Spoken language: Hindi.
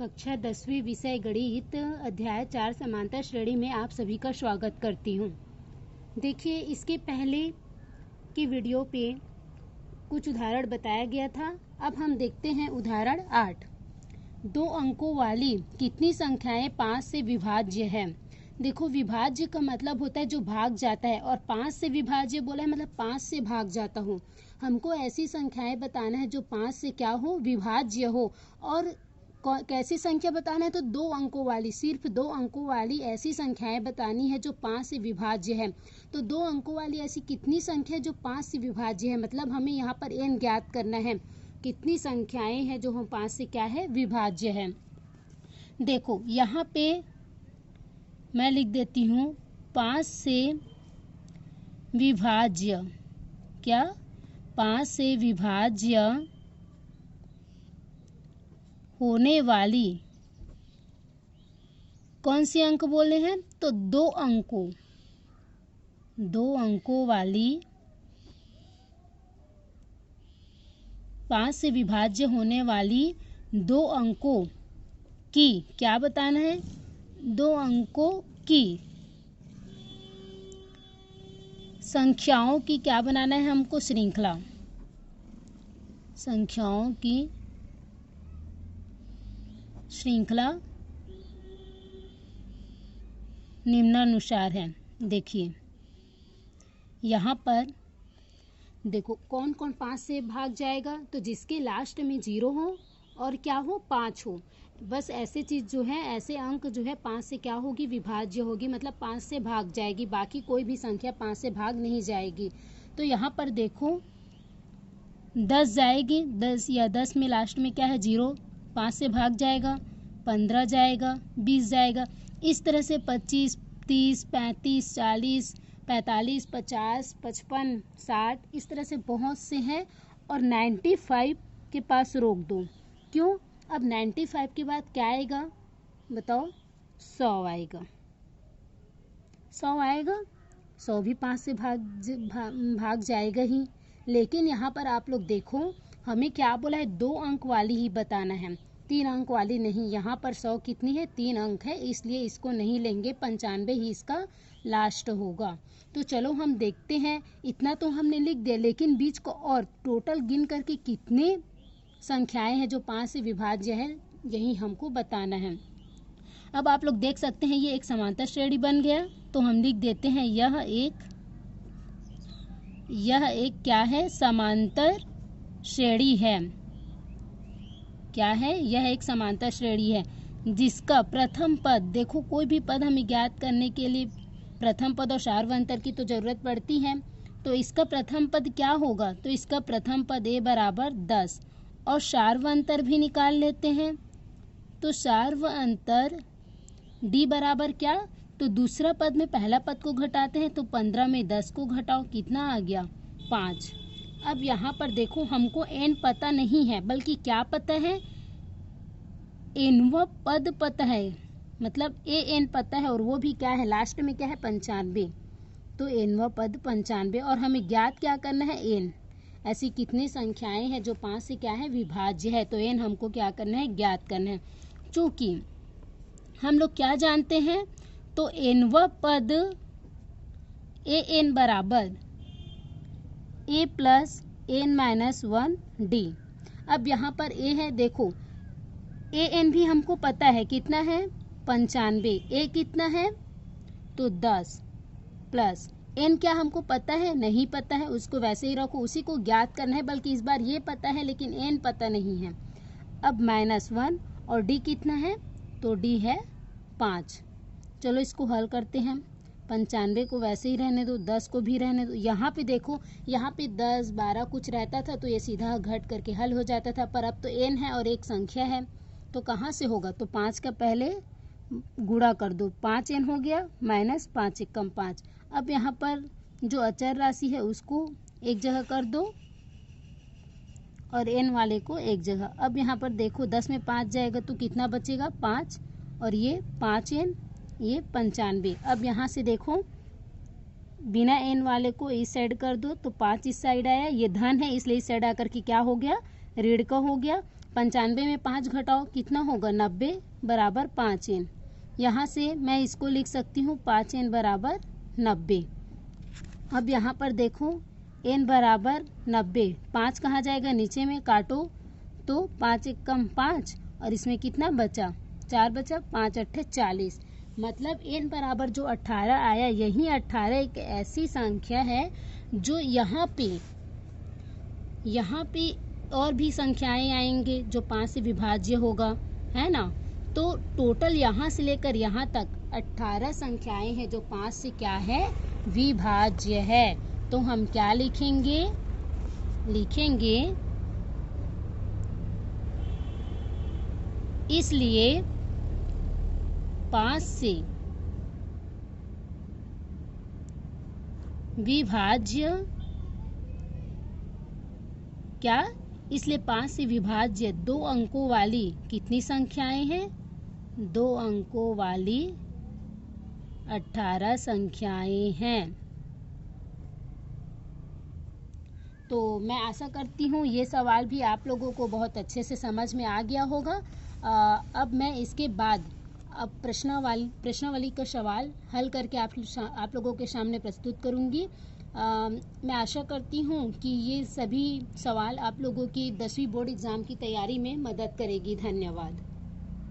कक्षा 10वीं विषय गणित अध्याय 4 समांतर श्रेणी में आप सभी का स्वागत करती हूँ। देखिए, इसके पहले की वीडियो पे कुछ उदाहरण बताया गया था। अब हम देखते हैं उदाहरण 8। 2 अंकों वाली कितनी संख्याएं 5 से विभाज्य है। देखो, विभाज्य का मतलब होता है जो भाग जाता है, और 5 से विभाज्य बोला है मतलब 5 से भाग जाता हो। हमको ऐसी संख्याएं बताना है जो 5 से क्या हो, विभाज्य हो। और कैसी संख्या बताना है, तो 2 अंकों वाली, सिर्फ 2 अंकों वाली ऐसी संख्याएं बतानी है जो 5 से विभाज्य है। तो 2 अंकों वाली ऐसी कितनी संख्या है जो 5 से विभाज्य है, मतलब हमें यहाँ पर n ज्ञात करना है। कितनी संख्याएं हैं जो हम 5 से क्या है, विभाज्य है। देखो, यहाँ पे मैं लिख देती हूँ 5 से विभाज्य, क्या 5 से विभाज्य होने वाली कौन सी अंक बोले हैं, तो 2 अंकों वाली 5 से विभाज्य होने वाली 2 अंकों की क्या बताना है, 2 अंकों की संख्याओं की क्या बनाना है हमको, श्रृंखला। संख्याओं की श्रृंखला निम्नानुसार है। देखिए, यहाँ पर देखो कौन कौन 5 से भाग जाएगा, तो जिसके लास्ट में 0 हो और क्या हो, 5 हो। बस ऐसे चीज़ जो है, ऐसे अंक जो है 5 से क्या होगी, विभाज्य होगी, मतलब 5 से भाग जाएगी। बाकी कोई भी संख्या 5 से भाग नहीं जाएगी। तो यहाँ पर देखो 10 जाएगी, 10 या 10 में लास्ट में क्या है, 0, 5 से भाग जाएगा, 15 जाएगा, 20 जाएगा। इस तरह से 25, 30, 35, 40, 45, 50, 55, 60, इस तरह से बहुत से हैं। और 95 के पास रोक दो। क्यों? अब 95 के बाद क्या आएगा बताओ, 100 आएगा। 100 आएगा, 100 भी 5 से भाग जाएगा ही। लेकिन यहाँ पर आप लोग देखो, हमें क्या बोला है, 2 अंक वाली ही बताना है, 3 अंक वाली नहीं। यहाँ पर 100 कितनी है, 3 अंक है, इसलिए इसको नहीं लेंगे, 95 ही इसका लास्ट होगा। तो चलो हम देखते हैं। इतना तो हमने लिख दिया, लेकिन बीच को और टोटल गिन करके कितने संख्याएं हैं जो 5 से विभाज्य है, यही हमको बताना है। अब आप लोग देख सकते हैं ये एक समांतर श्रेणी बन गया। तो हम लिख देते हैं यह एक क्या है, समांतर श्रेणी है। क्या है, यह एक समांतर श्रेणी है जिसका प्रथम पद, देखो कोई भी पद हमें ज्ञात करने के लिए प्रथम पद और सार्वंतर की तो जरूरत पड़ती है। तो इसका प्रथम पद क्या होगा, तो इसका प्रथम पद a बराबर 10, और सार्वंतर भी निकाल लेते हैं। तो सार्वंतर d बराबर क्या, तो दूसरा पद में पहला पद को घटाते हैं, तो 15 में 10 को घटाओ, कितना आ गया, 5। अब यहाँ पर देखो, हमको n पता नहीं है, बल्कि क्या पता है, nवां पद पता है, मतलब an पता है, और वो भी क्या है, लास्ट में क्या है, 95। तो nवां पद 95, और हमें ज्ञात क्या करना है, n। ऐसी कितनी संख्याएं हैं जो 5 से क्या है, विभाज्य है। तो n हमको क्या करना है, ज्ञात करना है। चूंकि हम लोग क्या जानते हैं, तो nवां पद an बराबर a plus n minus 1d। अब यहाँ पर a है, देखो an भी हमको पता है, कितना है, 95। a कितना है, तो 10, प्लस n क्या हमको पता है, नहीं पता है, उसको वैसे ही रखो, उसी को ज्ञात करना है। बल्कि इस बार ये पता है लेकिन n पता नहीं है। अब -1, और d कितना है, तो d है 5। चलो इसको हल करते हैं। 95 को वैसे ही रहने दो, 10 को भी रहने दो। यहाँ पे देखो, यहाँ पे 10, 12 कुछ रहता था तो ये सीधा घट करके हल हो जाता था, पर अब तो n है और एक संख्या है, तो कहाँ से होगा, तो 5 का पहले गुणा कर दो, 5n हो गया, माइनस 5 एकम 5। अब यहाँ पर जो अचर राशि है उसको एक जगह कर दो और n वाले को एक जगह। अब यहाँ पर देखो 10 में 5 जाएगा तो कितना बचेगा, 5, और ये 5n, ये 95। अब यहाँ से देखो बिना n वाले को इस साइड कर दो तो 5 इस साइड आया, ये धन है इसलिए इस साइड आकर के क्या हो गया, ऋण का हो गया। 95 में 5 घटाओ कितना होगा 90 बराबर 5n। यहाँ से मैं इसको लिख सकती हूँ 5n बराबर 90। अब यहाँ पर देखो n बराबर 90, 5 कहाँ जाएगा नीचे में काटो तो 5 एक कम 5 और इसमें कितना बचा 4 बचा, 5 अट्ठे 40। मतलब n बराबर जो 18 आया, यही 18 एक ऐसी संख्या है जो यहाँ पे और भी संख्याएं आएंगे जो 5 से विभाज्य होगा, है ना। तो टोटल यहाँ से लेकर यहाँ तक 18 संख्याएं हैं जो 5 से क्या है विभाज्य है। तो हम क्या लिखेंगे, इसलिए 5 से विभाज्य क्या, इसलिए 5 से विभाज्य 2 अंकों वाली कितनी संख्याएं हैं, 2 अंकों वाली 18 संख्याएं हैं। तो मैं आशा करती हूँ ये सवाल भी आप लोगों को बहुत अच्छे से समझ में आ गया होगा। अब मैं इसके बाद प्रश्नावली का सवाल हल करके आप लोगों के सामने प्रस्तुत करूँगी। मैं आशा करती हूँ कि ये सभी सवाल आप लोगों की 10वीं बोर्ड एग्ज़ाम की तैयारी में मदद करेगी। धन्यवाद।